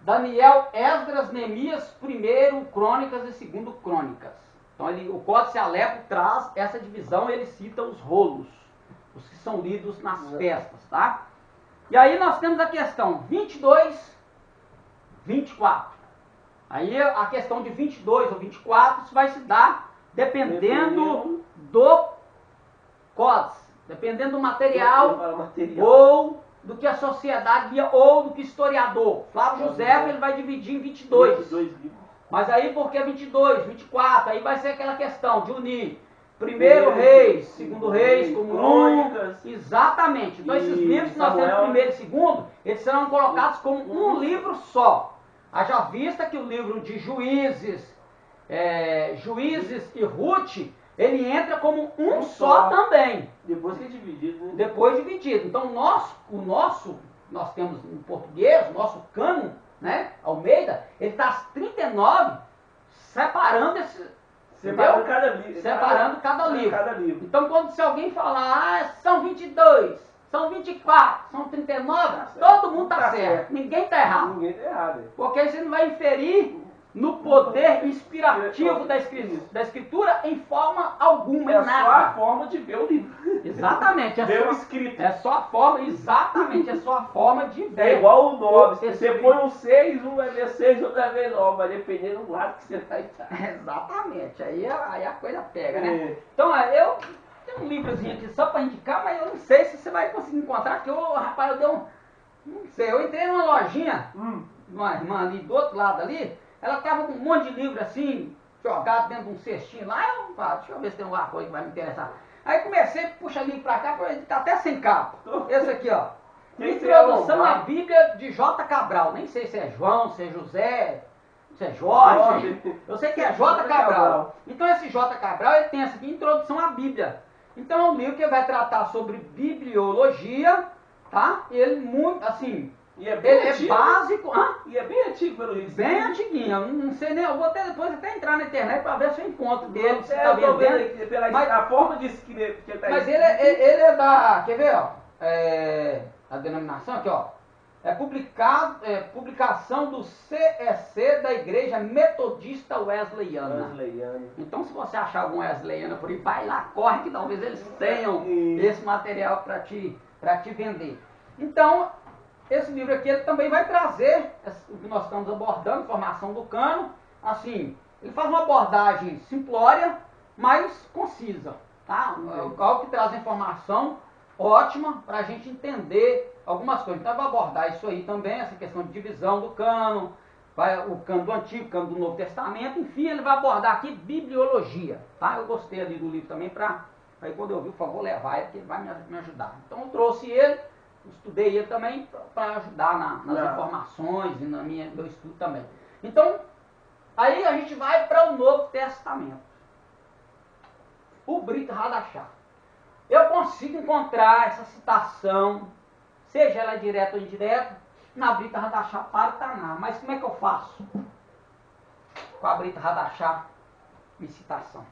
Daniel, Esdras, Neemias, 1º Crônicas e 2º Crônicas. Então o Códice Alepo traz essa divisão, ele cita os rolos, os que são lidos nas festas, tá? E aí nós temos a questão 22, 24. Aí a questão de 22 ou 24 isso vai se dar dependendo do códice, dependendo do material ou do que a sociedade via ou do que historiador. Flávio José ele vai dividir em 22. Mas aí por que 22, 24? Aí vai ser aquela questão de unir Primeiro Reis, Segundo Reis, como Crônicas. Exatamente. Então esses E livros que nós temos, Samuel. primeiro e segundo, eles serão colocados como um livro só. Haja vista que o livro de Juízes e Ruth, ele entra como um só também. Depois que é dividido, né? Depois dividido. Então nós temos em português, o nosso cânon, né, Almeida, ele está às 39, separando Separando cada livro. Separando cada livro. Cada livro. Então, se alguém falar, são 22, são 24, são 39, todo mundo está certo. Ninguém está errado. Ninguém tá errado. Porque aí você não vai inferir no poder inspirativo da escritura em forma alguma, É em nada. só a forma de ver o livro. Exatamente. Ver o escrito. É só a forma, exatamente, é só a forma de ver. É igual o 9. Se você escrito. põe um 6, um vai ver 6, outro vai ver 9. Vai depender do lado que você vai estar. Exatamente, aí a coisa pega, né? É. Então, eu tenho um livrozinho aqui só para indicar, mas eu não sei se você vai conseguir encontrar, que rapaz, eu dei um... Não sei, eu entrei numa lojinha, uma irmã ali do outro lado ali, ela tava com um monte de livro assim, jogado dentro de um cestinho lá, eu falei, deixa eu ver se tem alguma coisa que vai me interessar. Aí comecei a puxar livro pra cá, ele tá até sem capa. Esse aqui, ó. Introdução à Bíblia de J. Cabral. Nem sei se é João, se é José, se é Jorge. Eu sei que é J. Cabral. Então esse J. Cabral, ele tem essa aqui, Introdução à Bíblia. Então é um livro que vai tratar sobre bibliologia, tá? E ele muito, assim, E é bem ele antigo. é básico. Hã? E é bem antigo pelo isso. Bem antiguinho, eu não sei nem, eu vou depois até entrar na internet para ver se eu encontro dele, se tá Eu tô vendo vendendo. aqui, pela Mas- a forma de escrever que ele tá Mas escrito. ele é da, quer ver, ó, a denominação aqui, ó, publicação do CEC da Igreja Metodista Wesleyana. Wesleyano. Então, se você achar algum Wesleyana por aí, vai lá, corre, que talvez eles tenham esse material para te vender. Então, esse livro aqui ele também vai trazer o que nós estamos abordando, formação do cânon. Assim, ele faz uma abordagem simplória, mas concisa, tá? Algo que traz informação ótima para a gente entender algumas coisas. Então, vai abordar isso aí também, essa questão de divisão do cânon, o cânon do Antigo, o cânon do Novo Testamento, enfim, ele vai abordar aqui bibliologia, tá? Eu gostei ali do livro também, aí quando eu vi, por favor, levar ele, porque ele vai me ajudar. Então, eu trouxe ele, estudei ele também para ajudar nas informações e meu estudo também. Então, aí a gente vai para o Novo Testamento. O Brit Hadashah. Eu consigo encontrar essa citação, seja ela direta ou indireta, na Brit Hadashah para o Taná. Mas como é que eu faço com a Brit Hadashah em citação?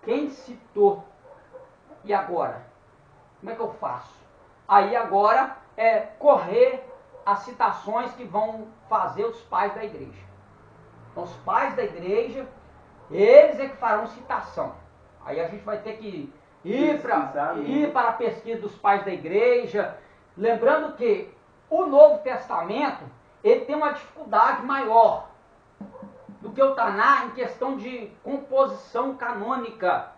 Quem citou? E agora? Como é que eu faço? Aí agora é correr as citações que vão fazer os pais da igreja. Então os pais da igreja, eles é que farão citação. Aí a gente vai ter que ir para a pesquisa dos pais da igreja. Lembrando que o Novo Testamento, ele tem uma dificuldade maior do que o Taná em questão de composição canônica.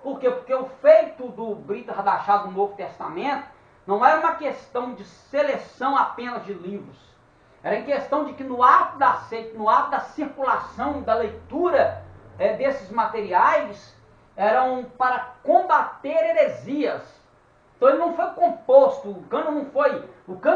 Por quê? Porque o feito do Brit Hadashah do Novo Testamento não era uma questão de seleção apenas de livros. Era em questão de que no ato da circulação, da leitura desses materiais, eram para combater heresias. Então ele não foi composto, o cânon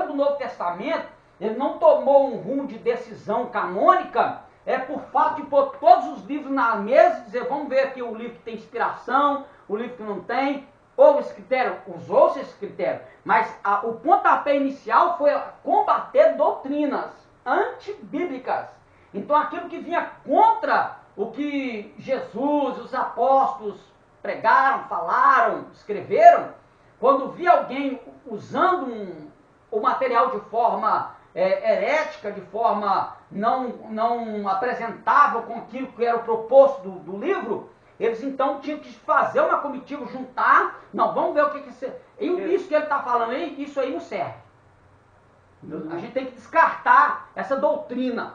do Novo Testamento, ele não tomou um rumo de decisão canônica, por fato de pôr todos os livros na mesa e dizer, vamos ver aqui o livro que tem inspiração, o livro que não tem. Houve esse critério, usou-se esse critério, mas o pontapé inicial foi combater doutrinas antibíblicas. Então aquilo que vinha contra o que Jesus, os apóstolos pregaram, falaram, escreveram, quando via alguém usando o material de forma herética, de forma não apresentável com aquilo que era o proposto do livro, eles então tinham que fazer uma comitiva, juntar, não, vamos ver o que isso que ele está falando aí, isso aí não serve. A gente tem que descartar essa doutrina.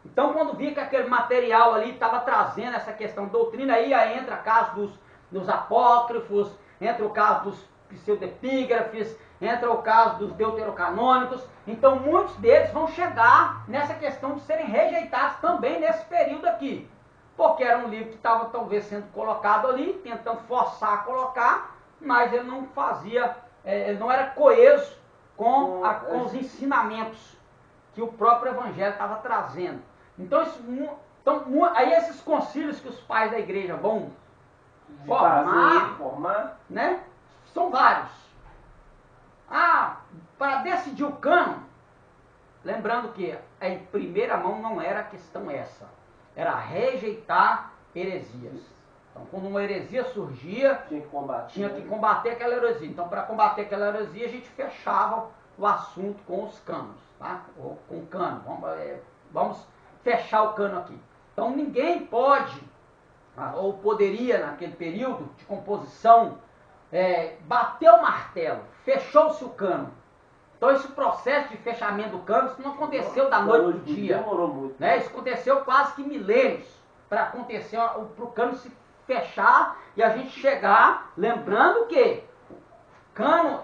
Então, quando via que aquele material ali estava trazendo essa questão de doutrina, aí entra o caso dos apócrifos, entra o caso dos pseudepígrafes, entra o caso dos deuterocanônicos. Então, muitos deles vão chegar nessa questão de serem rejeitados também nesse período aqui. porque era um livro que estava talvez sendo colocado ali, tentando forçar a colocar, mas ele não fazia, ele não era coeso com os ensinamentos que o próprio Evangelho estava trazendo. Então, aí esses concílios que os pais da igreja vão formar, né, são vários. Para decidir o cânon, lembrando que em primeira mão não era a questão essa, era rejeitar heresias. Então, quando uma heresia surgia, tinha que combater aquela heresia. Então, para combater aquela heresia, a gente fechava o assunto com os cânones, tá? Ou com o cânon. Vamos fechar o cânon aqui. Então, ninguém pode, ou poderia, naquele período de composição, bater o martelo, fechou-se o cânon. Então, esse processo de fechamento do cânon, isso não aconteceu da noite para o dia. Demorou muito. Né? Isso aconteceu quase que milênios para acontecer, para o cânon se fechar e a gente chegar, lembrando que cânon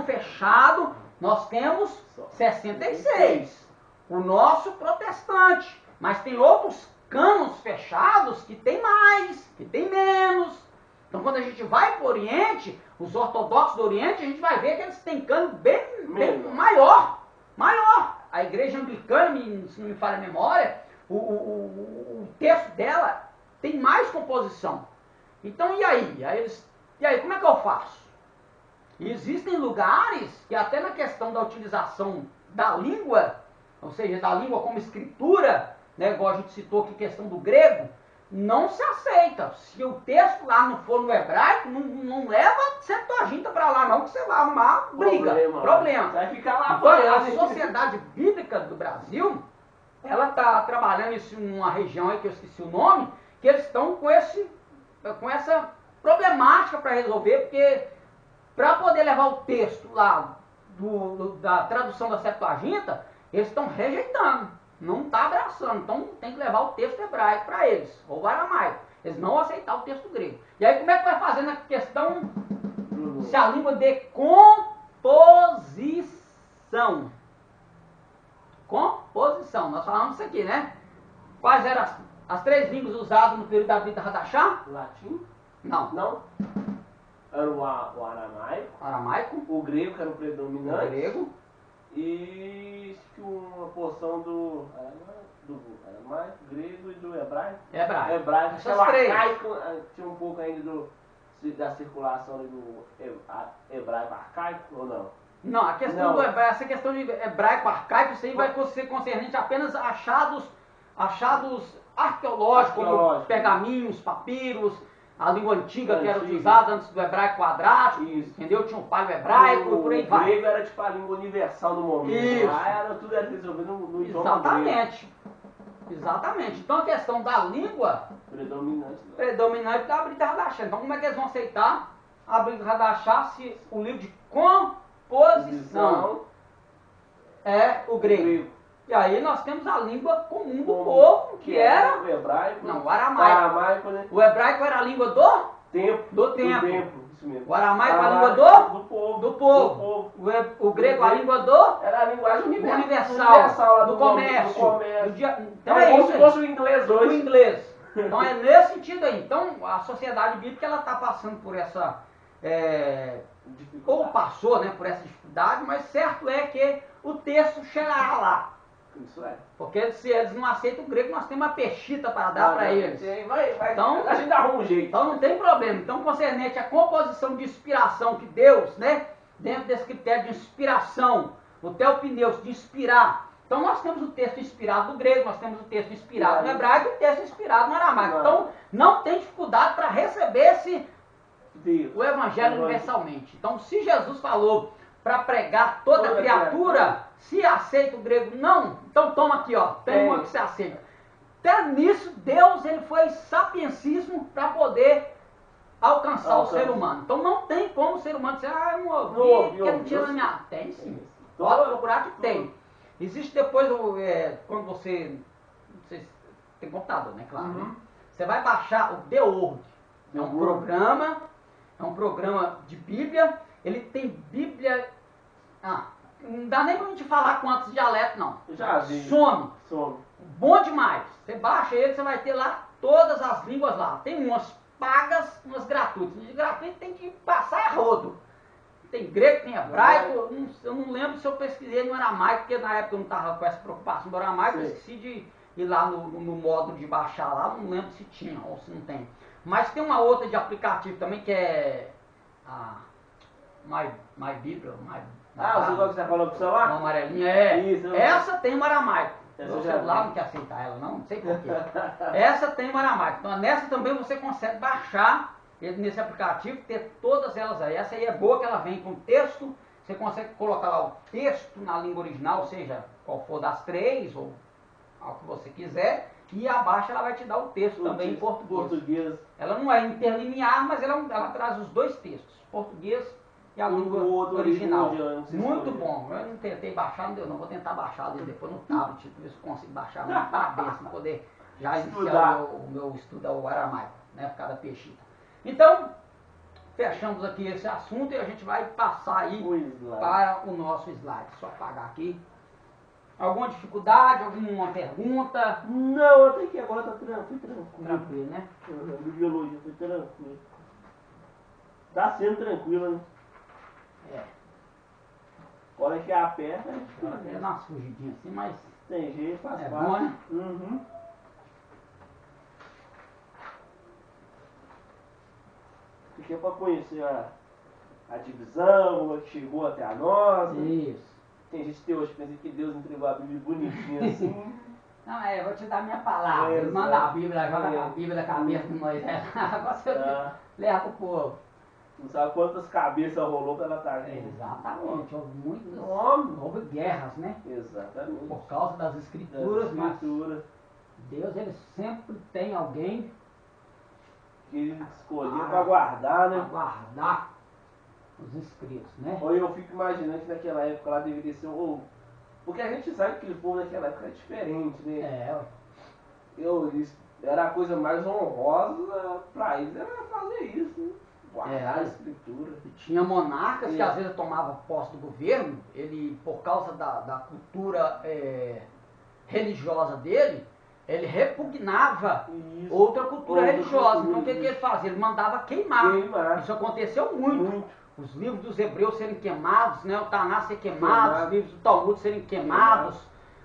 fechado, nós temos 66, o nosso protestante, mas tem outros cânones fechados que tem mais, que tem menos. Então, quando a gente vai para o Oriente, os ortodoxos do Oriente, a gente vai ver que eles têm cânon bem maior. A igreja anglicana, se não me falha a memória, o texto dela tem mais composição. Então, e aí, como é que eu faço? E existem lugares que até na questão da utilização da língua, ou seja, da língua como escritura, né, igual a gente citou aqui, questão do grego, não se aceita. Se o texto lá não for no hebraico, não leva Septuaginta para lá não, que você vai arrumar briga, problema. Vai ficar lá então, a Sociedade Bíblica do Brasil, ela está trabalhando isso em uma região aí que eu esqueci o nome, que eles estão com essa problemática para resolver, porque para poder levar o texto lá da tradução da Septuaginta, eles estão rejeitando, não está abraçando. Então tem que levar o texto hebraico para eles, ou aramaico. Eles não aceitar o texto grego. E aí como é que vai fazer na questão se a língua de composição? Composição, nós falamos isso aqui, né? Quais eram as três línguas usadas no período da Brita Hadashah? Latim? Não. Era o aramaico. O grego, que era o predominante. O grego. E uma porção do aramaico, grego e do hebraico. Hebraico. Essas três. Arcaico, tinha um pouco ainda da circulação do hebraico arcaico, ou não? Não, a questão do hebraico, essa questão de hebraico arcaico, isso aí vai ser concernente apenas a achados arqueológicos, como pergaminhos, papiros, a língua antiga que era utilizada antes do hebraico quadrático, entendeu? Tinha um palio hebraico, por aí vai. O grego era tipo a língua universal do momento. Isso. Lá tudo era resolvido no idioma grego. Exatamente. Então a questão da língua predominante da Brita Hadashah. Então como é que eles vão aceitar a Brita Hadashah se o livro de composição é o grego? E aí nós temos a língua comum do povo, que era o hebraico. Não, o aramaico. Né? O hebraico era a língua do tempo. Isso mesmo. O aramaico a língua do povo. O grego a língua era a linguagem universal do comércio. Então é como isso. Se fosse o inglês hoje. O inglês. Então é nesse sentido aí. Então a sociedade bíblica ela está passando por essa ou passou, né, por essa dificuldade, mas certo é que o texto chegará lá. Isso é. Porque se eles não aceitam o grego, nós temos uma pechita para dar para eles. Então, a gente arruma um jeito. Então não tem problema. Então, concernente à composição de inspiração que Deus, né, dentro desse critério de inspiração, o teopneus, de inspirar. Então nós temos o texto inspirado no grego, nós temos o texto inspirado no hebraico e o texto inspirado no aramaico. Então não tem dificuldade para receber o evangelho universalmente. Então se Jesus falou para pregar toda criatura, se aceita o grego, não, então toma aqui, ó, tem uma que se aceita. Até nisso, Deus ele foi sapiencíssimo para poder alcançar o ser humano. Então não tem como o ser humano dizer, eu não ouvi, porque não tinha na minha... Tem sim, pode procurar que tem. Existe depois, quando você tem computador, né, claro, né? Você vai baixar o The Word, é um programa de Bíblia, ele tem Bíblia... não dá nem pra gente falar quantos dialetos, não. Já vi. Some. Bom demais. Você baixa ele, você vai ter lá todas as línguas lá. Tem umas pagas, umas gratuitas. De gratuito tem que passar a rodo. Tem grego, tem hebraico. Eu não lembro se eu pesquisei no aramaico, porque na época eu não estava com essa preocupação do aramaico. Eu esqueci de ir lá no módulo de baixar lá. Não lembro se tinha ou se não tem. Mas tem uma outra de aplicativo também que é a My Bíblia. Você gosta que você falou pro celular? Uma amarelinha, é. Isso, Essa tem um aramaico. Essa O já celular vi. não quer aceitar ela, não sei porquê. Essa tem um aramaico. Então nessa também você consegue baixar nesse aplicativo, ter todas elas aí. Essa aí é boa que ela vem com texto. Você consegue colocar lá o texto na língua original, seja qual for das três, ou ao que você quiser. E abaixo ela vai te dar o texto também em português. Ela não é interlinear, mas ela traz os dois textos, português e a língua original. Muito bom. Eu não tentei baixar, não deu não. Vou tentar baixar depois no tablet, ver se eu consigo baixar na cabeça, para poder já iniciar o meu estudo ao aramaico, né, por causa da peixita. Então, fechamos aqui esse assunto e a gente vai passar aí para o nosso slide. Só apagar aqui. Alguma dificuldade, alguma pergunta? Não, até que agora tá tranquilo. Tranquilo, né? Biologia foi tranquilo. Tá sendo tranquilo, né? É. Olha que aperta, né? Ela queria dar uma fugidinha assim, mas Tem jeito, faz é parte. bom, né? Uhum. Porque é pra conhecer a divisão, como é que chegou até a nossa. Isso. Tem gente que hoje pensa que Deus entregou a Bíblia bonitinha assim. Não, eu vou te dar minha palavra. Ele manda a Bíblia, joga a Bíblia na cabeça do Moisés. Agora você leva pro povo. Não sabe quantas cabeças rolou pela tarde. Exatamente. Houve muitas. Homem. Houve guerras, né? Exatamente. Por causa das escrituras, mas Escritura. Deus ele sempre tem alguém Que ele escolheu pra guardar, para né? guardar os inscritos, né? Ou eu fico imaginando que naquela época lá deveria ser porque a gente sabe que aquele povo naquela época é diferente, né? É, Era a coisa mais honrosa pra eles, era fazer isso, né? Guardar a escritura. e tinha monarcas que às vezes tomavam posse do governo, ele, por causa da cultura religiosa dele, ele repugnava Isso. outra cultura Outra religiosa. cultura, Então o que ele fazia? Ele mandava queimar. Queimar. Isso aconteceu muito. Muito. Os livros dos hebreus serem queimados, né? O Tanakh ser queimado, Queimado. os livros do Talmud serem queimados.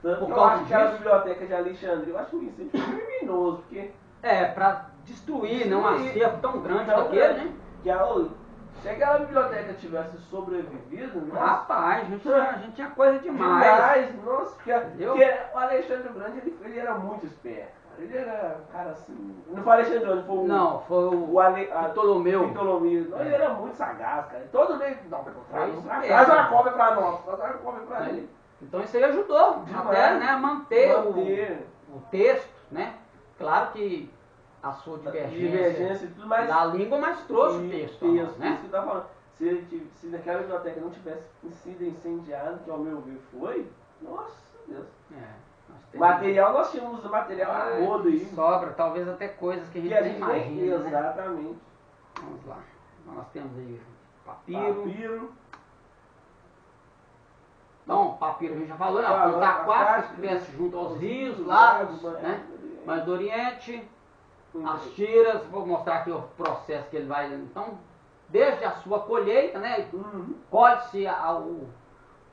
Tanto Por que eu causa acho que a disso. biblioteca de Alexandria, eu acho que o incêndio foi criminoso, porque Para destruir, né? Um acervo tão grande Tão daquele, grande. né? Se aquela biblioteca tivesse sobrevivido, nossa, Rapaz, a gente tinha coisa demais. nossa, porque Entendeu? o Alexandre o Grande, ele era muito esperto. Ele era um cara assim. Não foi o Alexandre o Grande, foi o. Não, foi o Ptolomeu. Ptolomeu. Não, ele era muito sagaz, cara. Todo dia. Não, isso mesmo. traz uma cópia pra nós. Traz uma cópia pra ele. Então isso aí ajudou Demais. até, né, manter Manter. o texto, né? Claro que a sua divergência E tudo, mas. da língua, mas trouxe o texto, Isso, né? isso que eu tava falando. Se naquela biblioteca não tivesse sido incendiada, que ao meu ver foi, nossa Deus. Nós temos- Material, nós tínhamos o material a rodo aí. Sobra, talvez até coisas que a gente Que a nem gente nem imagina, né? exatamente. Vamos lá. Então, nós temos aí papiro. Papiro. Então, papiro a gente já falou, né? A Falou, planta aquática aquática, que cresce junto aos rios, os lagos, lagos, né? Mas do Oriente, Muito as bem. tiras, vou mostrar aqui o processo que ele vai. Então, desde a sua colheita, né? Uhum. Colhe-se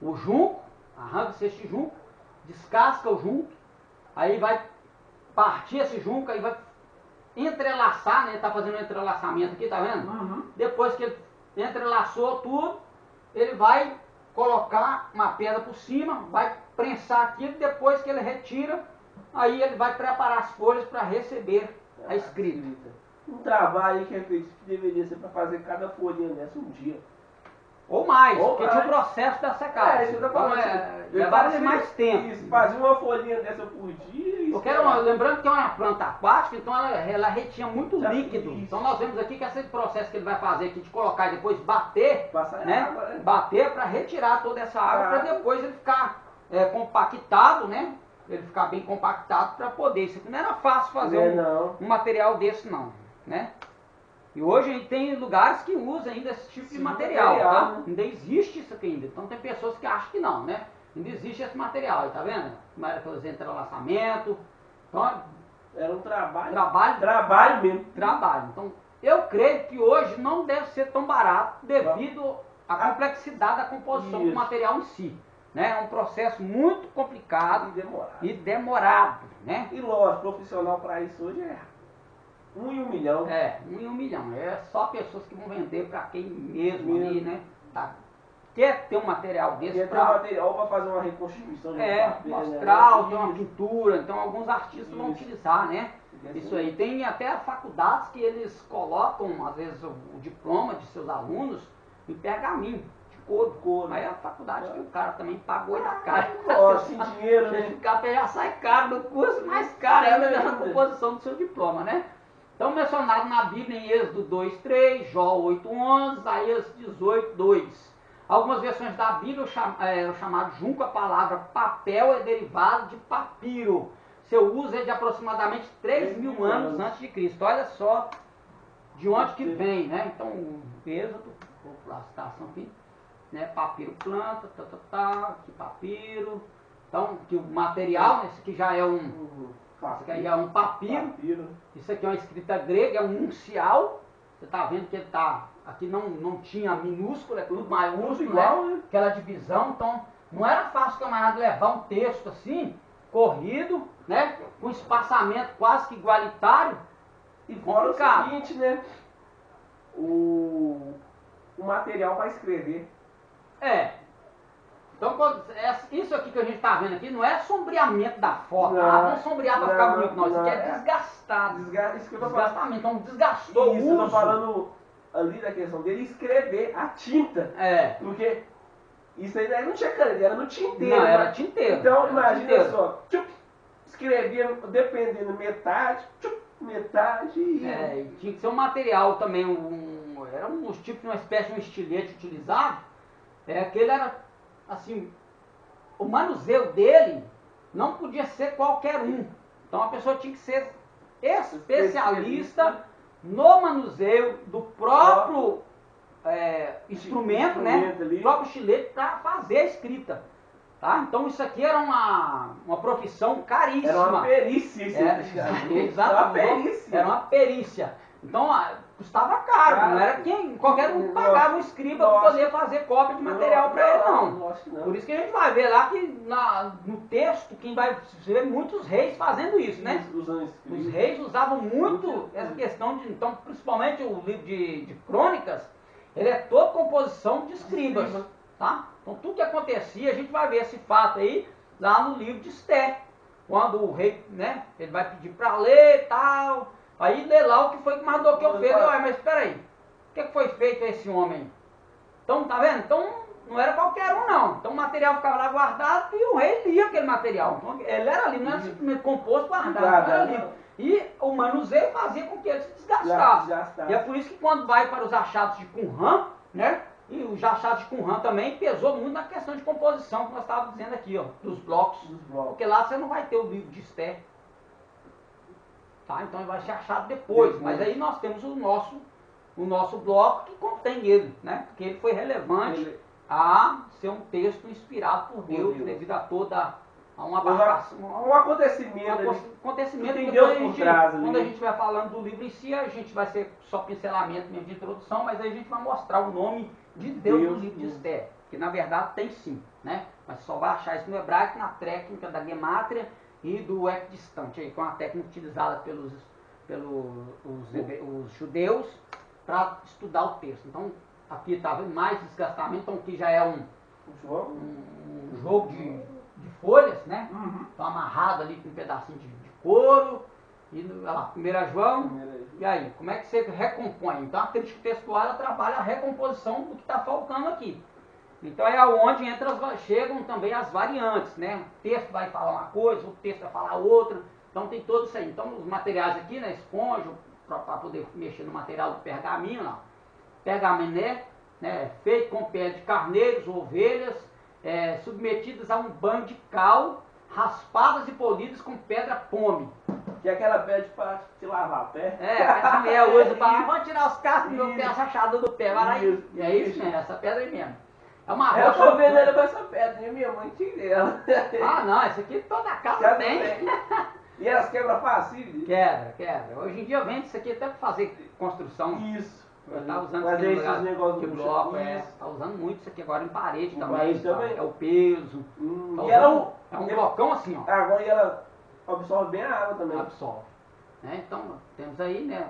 o junco, arranca-se este junco, descasca o junco, aí vai partir esse junco, aí vai entrelaçar, né? Ele está fazendo um entrelaçamento aqui, tá vendo? Uhum. Depois que ele entrelaçou tudo, ele vai colocar uma pedra por cima, vai prensar aquilo, depois que ele retira, aí ele vai preparar as folhas para receber a escrita. Um trabalho que é feito que deveria ser para fazer cada folhinha dessa um dia. Ou mais, Ou porque mais. tinha o processo da secagem. Isso que eu tô Então, falando. levava mais tempo. Isso, fazia uma folhinha dessa por dia. Porque lembrando que é uma planta aquática, então ela retinha muito Já líquido. fiz. Então nós vemos aqui que esse processo que ele vai fazer aqui de colocar e depois bater, Passar né? água, né? Bater para retirar toda essa água, Ah. para depois ele ficar compactado, né? Ele ficar bem compactado para poder. Isso aqui não era fácil fazer Não. um material desse não, né? E hoje a gente tem lugares que usam ainda esse tipo de Sim, material, material, tá? né? Ainda existe isso aqui ainda. Então tem pessoas que acham que não, né? Ainda existe esse material aí, tá vendo? Como era aqueles entrelaçamentos. Então, Era um trabalho. trabalho mesmo. trabalho. Então, eu creio que hoje não deve ser tão barato devido à complexidade da composição do Isso. material em si. Né? É um processo muito complicado E demorado. e demorado, né? E lógico, profissional para isso hoje é 1 em 1 milhão. É, 1 em 1 milhão. É só pessoas que vão vender para quem mesmo ali, né? Tá. Quer ter um material desse Quer ter pra material para fazer uma reconstituição de um papel, mostrar, ou né? tem uma Isso. pintura, então alguns artistas vão Isso. utilizar, né? Isso. Isso aí. Tem até faculdades que eles colocam, às vezes, o diploma de seus alunos em pergaminho, de couro. Aí é a faculdade que o cara também pagou e da cara. Lógico, sem dinheiro, Se né? ficar já sai caro do curso, mais caro ainda na composição do seu diploma, né? Então, mencionado na Bíblia em Êxodo 2:3, Jó 8:11, Isaías 18:2. Algumas versões da Bíblia, o chamado junco, a palavra papel é derivado de papiro. Seu uso é de aproximadamente 3.000 anos antes de Cristo. Olha só de onde que vem, né? Então, o Êxodo, vou pular a citação aqui, né? Papiro planta, aqui papiro. Então, que o material, esse aqui já é um, esse aqui já é um papiro. Isso aqui é uma escrita grega, é um uncial. Você está vendo que ele está... Aqui não tinha minúsculo, é tudo maiúsculo, igual, né? Aquela divisão. Então, não era fácil o camarada levar um texto assim, corrido, né? Com espaçamento quase que igualitário. E fora o complicado. seguinte, né? O material para escrever. É. Então, isso aqui que a gente está vendo aqui não é sombreamento da foto. Não, Vamos sombrear para ficar bonito, não. Isso aqui é não, desgastado. Isso que eu tô falando. Desgastamento. Então, desgastou Isso, o eu tô uso. falando ali da questão dele escrever a tinta. É. Porque isso aí não tinha caneta, era no tinteiro. Não, né? era tinteiro. Então, Era imagina tinteiro. só. Escrevia, dependendo, metade, metade e... É, e tinha que ser um material também, era um tipo de uma espécie de um estilete utilizado. Aquele era, assim, o manuseio dele não podia ser qualquer um. Então a pessoa tinha que ser especialista no manuseio do próprio instrumento, né? ali. Do próprio estilete para fazer a escrita. Tá? Então isso aqui era uma profissão caríssima. Era uma perícia isso Exatamente. Era uma perícia. Então custava caro, não era qualquer um que pagava um escriba para poder fazer cópia de material para ele, não. Por isso que a gente vai ver lá que no texto, quem vai ver muitos reis fazendo isso, né? Os reis usavam muito essa questão de, então, principalmente o livro de crônicas, ele é todo composição de escribas, tá? Então tudo que acontecia, a gente vai ver esse fato aí lá no livro de Esté, quando o rei, né, ele vai pedir para ler e tal, aí lê lá o que foi que Mardoqueu fez. Mas espera aí, o que foi feito a esse homem? Então, tá vendo? Então, não era qualquer um, não. Então, o material ficava lá guardado e o rei lia aquele material. Então, ele era ali, não era simplesmente composto, guardado, era ali. E o manuseio fazia com que ele se desgastasse. E é por isso que quando vai para os achados de Qumran, né? E os achados de Qumran também pesou muito na questão de composição, que nós estávamos dizendo aqui, ó, dos blocos. Porque lá você não vai ter o livro de Esté. Tá? Então ele vai ser achado depois. Mas aí nós temos o nosso bloco que contém ele, né? Porque ele foi relevante a ser um texto inspirado por Deus, devido a toda um acontecimento. Acontecimento que depois quando a gente vai falando do livro em si, a gente vai ser só pincelamento mesmo de introdução, mas aí a gente vai mostrar o nome de Deus no livro de Esté, que na verdade tem sim, né? Mas só vai achar isso no hebraico, na técnica da gemátria e do equidistante, aí, que é uma técnica utilizada pelos judeus para estudar o texto. Então aqui está vendo mais desgastamento, então aqui já é um jogo de folhas, né? Então amarrado ali com um pedacinho de couro. E olha lá, 1 João. E aí, como é que você recompõe? Então a crítica textual ela trabalha a recomposição do que está faltando aqui. Então é onde chegam também as variantes, né? O texto vai falar uma coisa, o texto vai falar outra. Então tem tudo isso aí. Então os materiais aqui, né? Esponja, para poder mexer no material do pergaminho, lá. Pergaminé, né? Feito com pele de carneiros, ovelhas, submetidas a um banho de cal, raspadas e polidas com pedra pome. Que é aquela pedra para te lavar a pé. Essa mulher usa para vamos tirar os cascos do meu pé, as rachaduras do pé. Vai lá é isso mesmo, essa pedra aí mesmo. É uma Eu rocha. tô vendo ela com essa pedra, minha mãe tinha dela. Ah, não, esse aqui toda casa Já tem. E elas quebram fácil? Quebra. Hoje em dia vende isso aqui até pra fazer construção. Isso. Tá usando Fazer isso aqui no esses lugar negócios de no bloco, chão. tá usando muito isso aqui agora em parede Em também. parede tá? também? É o peso. Tá E ela usando- é um blocão assim, ó. Agora ela absorve bem a água também. Absorve. Né? Então, temos aí, né?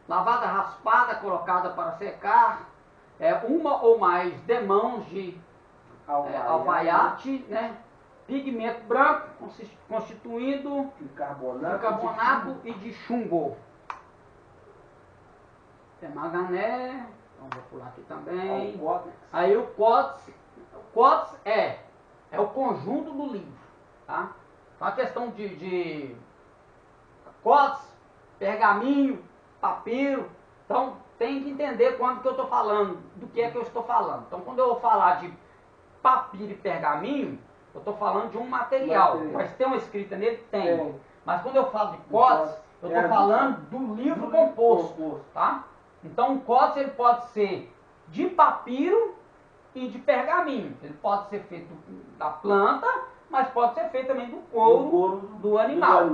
Lavada raspada, colocada para secar. Uma ou mais demãos de alvaiate, né? Pigmento branco, constituindo bicarbonato e de chumbo. Tem mangané, então vou pular aqui também. Aí o COTS é o conjunto do livro, tá? Então a questão de COTS, pergaminho, papiro, então tem que entender quando que eu estou falando, do que é que eu estou falando. Então quando eu vou falar de papiro e pergaminho, eu estou falando de um material. Mas tem uma escrita nele? Tem. Mas quando eu falo de COTS, eu estou falando do livro composto, tá? Então o COTS ele pode ser de papiro e de pergaminho. Ele pode ser feito da planta, mas pode ser feito também do couro do animal.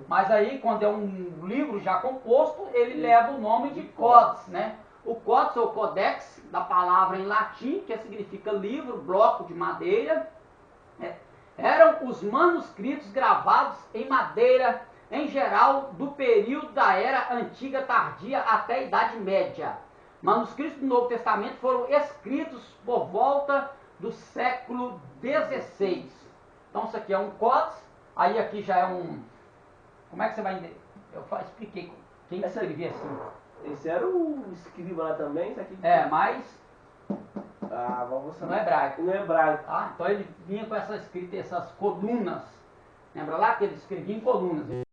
Mas aí quando é um livro já composto, ele leva o nome de COTS, né? O COTS ou codex, da palavra em latim, que significa livro, bloco de madeira, eram os manuscritos gravados em madeira, em geral, do período da Era Antiga Tardia até a Idade Média. Manuscritos do Novo Testamento foram escritos por volta do século XVI. Então isso aqui é um COTS, aí aqui já é um... Como é que você vai entender? Eu expliquei quem escrevia assim. Esse era o escriba lá também, isso aqui? Mas... vamos saber. No hebraico. No hebraico. Tá? Então ele vinha com essa escrita, essas colunas. Lembra lá que ele escrevia em colunas?